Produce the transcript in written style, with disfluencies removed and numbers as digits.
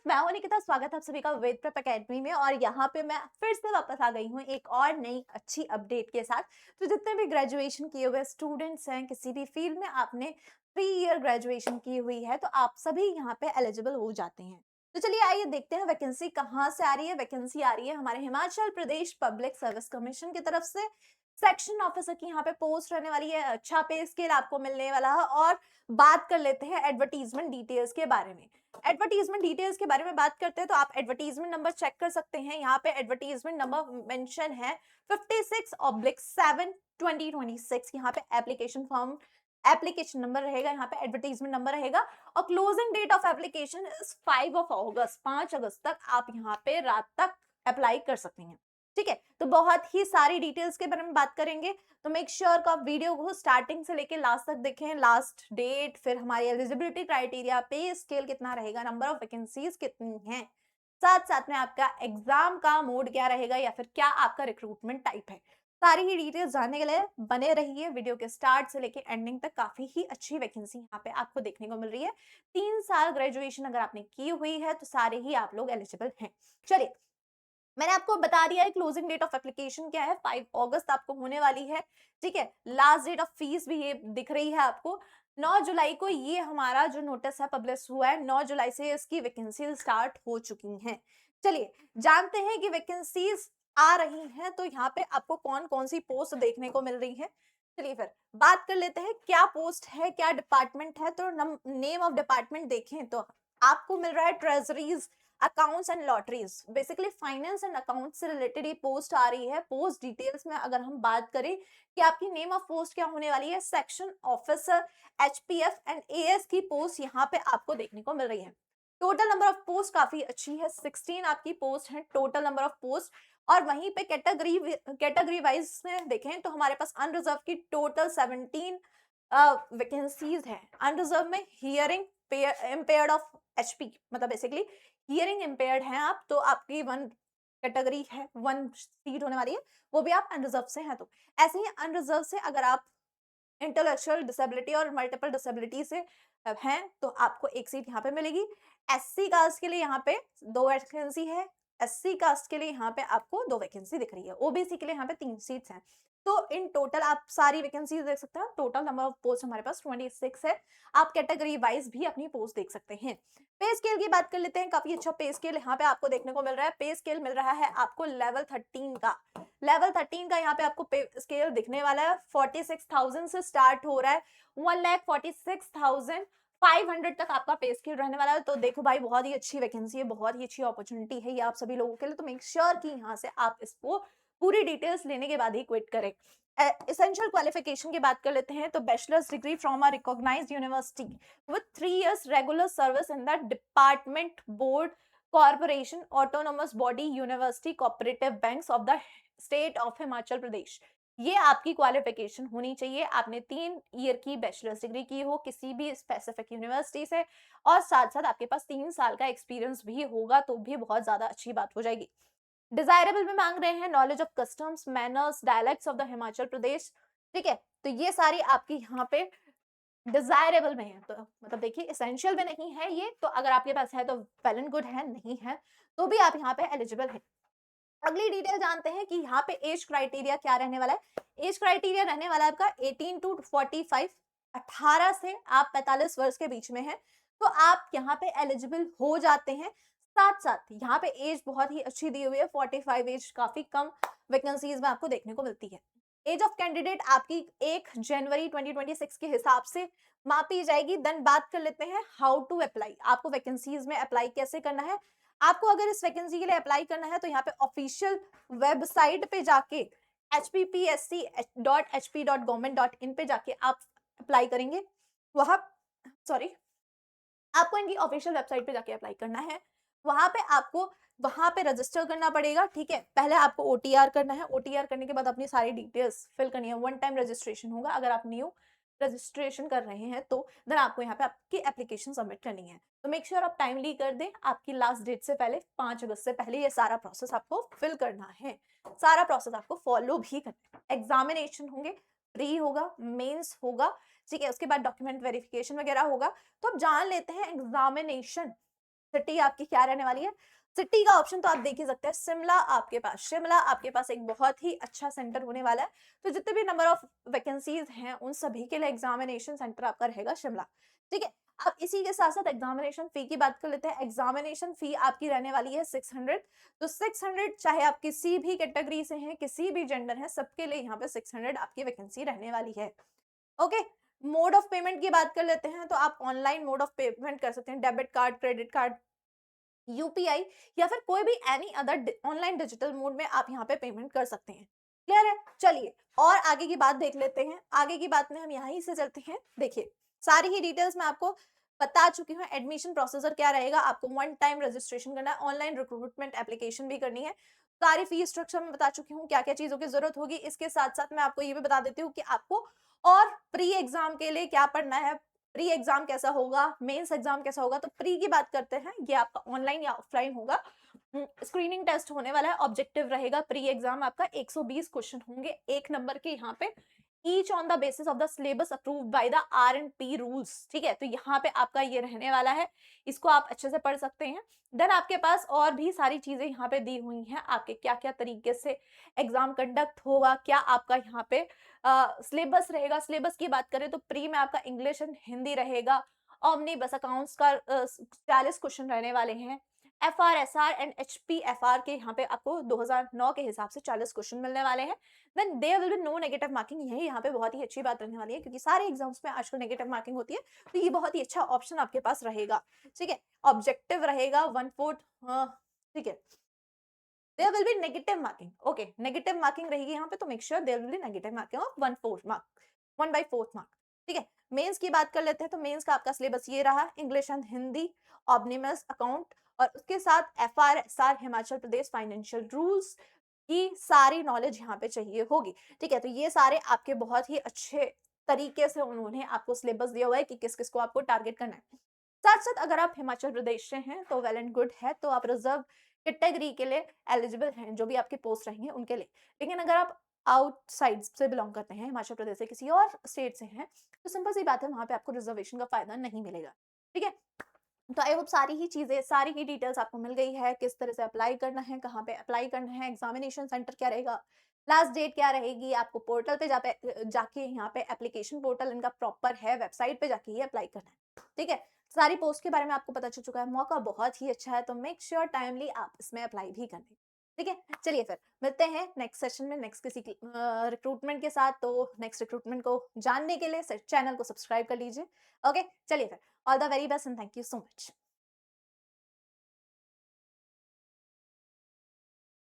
मैं हूं निकिता, स्वागत है आप सभी का वेद प्रेप एकेडमी में। और यहाँ पे मैं फिर से वापस आ गई हूँ एक और नई अच्छी अपडेट के साथ। तो जितने भी ग्रेजुएशन किए हुए स्टूडेंट्स हैं, किसी भी फील्ड में आपने 3 ईयर ग्रेजुएशन की हुई है, तो आप सभी यहाँ पे एलिजिबल हो जाते हैं। तो चलिए आइए देखते हैं वैकेंसी कहाँ से आ रही है। वैकेंसी आ रही है हमारे Himachal Pradesh public service commission की तरफ से। सेक्शन ऑफिसर की यहाँ पे पोस्ट रहने वाली है, अच्छा पे स्केल आपको मिलने वाला है। और बात कर लेते हैं एडवर्टीजमेंट डिटेल्स के बारे में। एडवर्टीजमेंट डिटेल्स के बारे में बात करते हैं तो आप एडवर्टीजमेंट नंबर चेक कर सकते हैं। यहाँ पे एडवर्टीजमेंट नंबर मेंशन है 56/7/2026। यहाँ पे एप्लीकेशन फॉर्म एप्लीकेशन नंबर रहेगा, यहाँ पे एडवर्टीजमेंट नंबर रहेगा। और closing date of application is 5 August तक आप यहाँ पे रात तक अप्लाई कर सकते हैं। ठीक है, तो बहुत ही सारी डिटेल्स के बारे में बात करेंगे, तो मेक श्योर कि आप वीडियो को स्टार्टिंग से लेके लास्ट तक देखें। लास्ट डेट, फिर हमारी एलिजिबिलिटी क्राइटेरिया, पे स्केल कितना रहेगा, नंबर ऑफ वैकेंसीज कितनी हैं, साथ साथ में आपका एग्जाम का मोड क्या रहेगा या फिर क्या आपका रिक्रूटमेंट टाइप है। सारी ही डिटेल्स जानने के लिए बने रहिए वीडियो के स्टार्ट से लेके एंडिंग तक। काफी ही अच्छी वैकेंसी यहाँ पे आपको देखने को मिल रही है। 3 साल ग्रेजुएशन अगर आपने की हुई है तो सारे ही आप लोग एलिजिबल हैं। चलिए, मैंने आपको बता दिया है क्लोजिंग डेट ऑफ एप्लीकेशन क्या है, 5 अगस्त आपको होने वाली है। ठीक है, लास्ट डेट ऑफ फीस भी ये दिख रही है आपको। 9 जुलाई को ये हमारा जो नोटिस है पब्लिश हुआ है, 9 जुलाई से इसकी वैकेंसी स्टार्ट हो चुकी हैं। चलिए जानते हैं कि वैकेंसीज आ रही हैं तो यहाँ पे आपको कौन कौन सी पोस्ट देखने को मिल रही है। चलिए फिर बात कर लेते हैं क्या पोस्ट है, क्या डिपार्टमेंट है। तो नेम ऑफ डिपार्टमेंट देखें तो आपको मिल रहा है treasuries, accounts and lotteries. Basically finance and account से रिलेटेड ये पोस्ट आ रही है। पोस्ट डिटेल्स में अगर हम बात करें कि आपकी नेम ऑफ पोस्ट क्या होने वाली है, section officer, HPF and as की पोस्ट यहाँ पे आपको देखने को मिल रही है। टोटल नंबर ऑफ पोस्ट काफी अच्छी है, 16 आपकी पोस्ट है टोटल नंबर ऑफ पोस्ट। और वहीं पे कैटेगरी वाइज में देखें तो हमारे पास अनरिजर्व की टोटल 17 वैकेंसीज है। अनरिजर्व में हियरिंग इम्पेयर्ड ऑफ एचपी, मतलब बेसिकली हियरिंग इम्पेयर्ड हैं आप, तो आपकी 1 कैटेगरी है, 1 सीट होने वाली है, वो भी आप अनरिजर्व से हैं। तो ऐसे ही अनरिजर्व से अगर आप इंटेलेक्चुअल डिसेबिलिटी और मल्टीपल डिसेबिलिटी से हैं तो आपको 1 सीट यहाँ पे मिलेगी। एससी कास्ट के लिए यहाँ पे 2 वैकेंसी है, एससी कास्ट के लिए यहाँ पे आपको 2 वैकेंसी दिख रही है, ओबीसी के लिए यहाँ पे 3 सीट्स हैं। तो इन टोटल आप सारी वैकेंसीज देख सकते हैं। टोटल नंबर ऑफ पोस्ट हमारे पास 26 है। आप कैटेगरी वाइज भी अपनी पोस्ट देख सकते हैं। पे स्केल की बात कर लेते हैं। काफी अच्छा पे स्केल यहाँ पे आपको देखने को मिल रहा है। पे स्केल मिल रहा है आपको लेवल 13 का। लेवल 13 का यहाँ पे आपको पे स्केल दिखने वाला है। 46,000 से स्टार्ट हो रहा है, 1,46,500 तक आपका पे स्केल रहने वाला है। तो देखो भाई, बहुत ही अच्छी वैकेंसी है, बहुत ही अच्छी अपॉर्चुनिटी है ये आप सभी लोगों के लिए। तो मेक श्योर कि यहाँ से आप इसको पूरी डिटेल्स लेने के बाद ही क्विट करें। एसेंशियल क्वालिफिकेशन की बात कर लेते हैं तो bachelors degree from a recognised university with 3 years regular service in the department, board, corporation, autonomous body, university, cooperative banks of the state of Himachal Pradesh. ये आपकी क्वालिफिकेशन होनी चाहिए। आपने 3 ईयर की बैचलर्स डिग्री की हो किसी भी स्पेसिफिक यूनिवर्सिटी से, और साथ साथ आपके पास 3 साल का एक्सपीरियंस भी होगा तो भी बहुत ज्यादा अच्छी बात हो जाएगी। डिजायरेबल में मांग रहे हैं knowledge of customs, manners, dialects of the Himachal Pradesh. ठीक है, तो ये सारी आपकी यहाँ पे डिजायरेबल में है। तो मतलब देखिए, एसेंशियल में नहीं है ये, तो अगर आपके पास है तो वेल एंड गुड है, नहीं है तो भी आप यहाँ पे एलिजिबल हैं। अगली डिटेल जानते हैं कि यहाँ पे एज क्राइटेरिया क्या रहने वाला है। एज क्राइटेरिया रहने वाला है आपका 18 टू 45, 18 से आप 45 वर्ष के बीच में है तो आप यहाँ पे एलिजिबल हो जाते हैं। साथ साथ यहाँ पे एज बहुत ही अच्छी दी हुई है, 45 एज काफी कम वैकेंसीज में आपको देखने को मिलती है। एज ऑफ कैंडिडेट आपकी 1 जनवरी 2026 के हिसाब से मापी जाएगी। देन बात कर लेते हैं हाउ टू अप्लाई, आपको वैकेंसीज में अप्लाई कैसे करना है। आपको अगर इस वैकेंसी के लिए अप्लाई करना है तो यहाँ पे ऑफिशियल वेबसाइट पे जाके hppsc.hp.government.in पे जाके आप अप्लाई करेंगे। वहां सॉरी आपको इनकी ऑफिशियल वेबसाइट पे जाके अप्लाई करना है। वहां पे रजिस्टर करना पड़ेगा। ठीक है, पहले आपको ओटीआर करना है। ओटीआर करने के बाद अपनी सारी डिटेल्स फिल करनी है। 1 टाइम रजिस्ट्रेशन होगा अगर आप न्यू रजिस्ट्रेशन कर रहे हैं तो। देन आपको यहाँ पे आपकी एप्लीकेशन सबमिट करनी है। तो मेक श्योर आप टाइमली कर दें। आपकी लास्ट डेट से पहले 5 अगस्त से पहले ये सारा प्रोसेस आपको फिल करना है। सारा प्रोसेस आपको फॉलो भी करना है। एग्जामिनेशन होंगे, प्री होगा, मेंस होगा। ठीक है, उसके बाद डॉक्यूमेंट वेरिफिकेशन वगैरह होगा। तो अब जान लेते हैं एग्जामिनेशन सिटी आपकी क्या रहने वाली है, सिटी का ऑप्शन तो आप देख ही सकते हैं, शिमला आपके पास, शिमला आपके पास एक बहुत ही अच्छा सेंटर होने वाला है। तो जितने भी नंबर ऑफ वैकेंसीज हैं उन सभी के लिए एग्जामिनेशन सेंटर आपका रहेगा शिमला। ठीक है, अब इसी के साथ साथ एग्जामिनेशन फी की बात कर लेते हैं। एग्जामिनेशन फी आपकी रहने वाली है 600। तो 600 चाहे आप किसी भी कैटेगरी से हैं, किसी भी जेंडर है, सबके लिए यहाँ पे 600 आपकी वैकेंसी रहने वाली है। ओके, मोड ऑफ पेमेंट की बात कर लेते हैं, तो आप ऑनलाइन मोड ऑफ पेमेंट कर सकते हैं, debit card, credit card, UPI, या फिर कोई भी any other online digital mode में आप यहाँ पे पेमेंट कर सकते हैं। क्लियर है? चलिए और आगे की बात देख लेते हैं। आगे की बात में हम यहीं से चलते हैं। देखिए, सारी ही डिटेल्स मैं आपको बता चुकी हूँ। एडमिशन प्रोसीजर क्या रहेगा, आपको वन टाइम रजिस्ट्रेशन करना है, ऑनलाइन रिक्रूटमेंट एप्लीकेशन भी करनी है, सारी फी स्ट्रक्चर में बता चुकी हूँ, क्या क्या चीजों की जरूरत होगी। इसके साथ साथ मैं आपको ये भी बता देती हूँ कि आपको और प्री एग्जाम के लिए क्या पढ़ना है, प्री एग्जाम कैसा होगा, मेंस एग्जाम कैसा होगा। तो प्री की बात करते हैं, ये आपका ऑनलाइन या ऑफलाइन होगा। स्क्रीनिंग टेस्ट होने वाला है, ऑब्जेक्टिव रहेगा। प्री एग्जाम आपका 120 क्वेश्चन होंगे, 1 नंबर के यहाँ पे, each on the basis of the syllabus approved by the R&P rules. ठीक है, तो यहाँ पे आपका ये रहने वाला है, इसको आप अच्छे से पढ़ सकते हैं। देन आपके पास और भी सारी चीजें यहाँ पे दी हुई हैं, आपके क्या क्या तरीके से एग्जाम कंडक्ट होगा, क्या आपका यहाँ पे सिलेबस रहेगा। सिलेबस की बात करें तो प्री में आपका इंग्लिश एंड हिंदी रहेगा, ओमनी बस अकाउंट्स का 40 क्वेश्चन रहने वाले हैं, FR SR एंड HPFR के यहाँ पे आपको 2009 के हिसाब से 40 क्वेश्चन मिलने वाले हैं। Then there will be no negative marking, यही यहाँ पे बहुत ही अच्छी बात रहने वाली है, क्योंकि सारे एग्जाम्स में आजकल नेगेटिव मार्किंग होती है, तो ये बहुत ही अच्छा ऑप्शन आपके पास रहेगा। ठीक है, ऑब्जेक्टिव रहेगा 1/4। ठीक है, there will be negative marking, okay, negative marking रहेगी यहाँ पे, तो make sure there will be negative marking of 1/4 mark, 1/4 mark. ठीक है, मेंस की बात कर लेते हैं, तो मेंस का आपका सिलेबस ये रहा, इंग्लिश एंड हिंदी, ऑब्निमस अकाउंट, और उसके साथ FR SR Himachal Pradesh financial rules की सारी नॉलेज यहाँ पे चाहिए होगी। ठीक है, तो ये सारे आपके बहुत ही अच्छे तरीके से उन्होंने आपको सिलेबस दिया हुआ है कि किस किस को आपको टारगेट करना है। साथ साथ अगर आप हिमाचल प्रदेश से हैं तो वेल एंड गुड है, तो आप रिजर्व कैटेगरी के लिए एलिजिबल हैं, जो भी आपके पोस्ट रहेंगे उनके लिए। लेकिन अगर आप आउटसाइड से बिलोंग करते हैं, हिमाचल प्रदेश से किसी और स्टेट से हैं, तो सिंपल सी बात है, वहां पे आपको रिजर्वेशन का फायदा नहीं मिलेगा। ठीक है, तो आई होप सारी ही चीजें, सारी ही डिटेल्स आपको मिल गई है, किस तरह से अप्लाई करना है, कहाँ पे अप्लाई करना है, एग्जामिनेशन सेंटर क्या रहेगा, लास्ट डेट क्या रहेगी, आपको पोर्टल पे जाके यहाँ पे एप्लीकेशन पोर्टल इनका प्रॉपर है, वेबसाइट पे जाके ही अप्लाई करना है। ठीक है, सारी पोस्ट के बारे में आपको पता चल चुका है, मौका बहुत ही अच्छा है, तो मेक श्योर टाइमली आप इसमें अप्लाई भी कर लें। ठीक है, चलिए फिर मिलते हैं नेक्स्ट सेशन में, नेक्स्ट किसी रिक्रूटमेंट के साथ। तो नेक्स्ट रिक्रूटमेंट को जानने के लिए चैनल को सब्सक्राइब कर लीजिए। ओके, चलिए फिर, all the very best and thank you so much.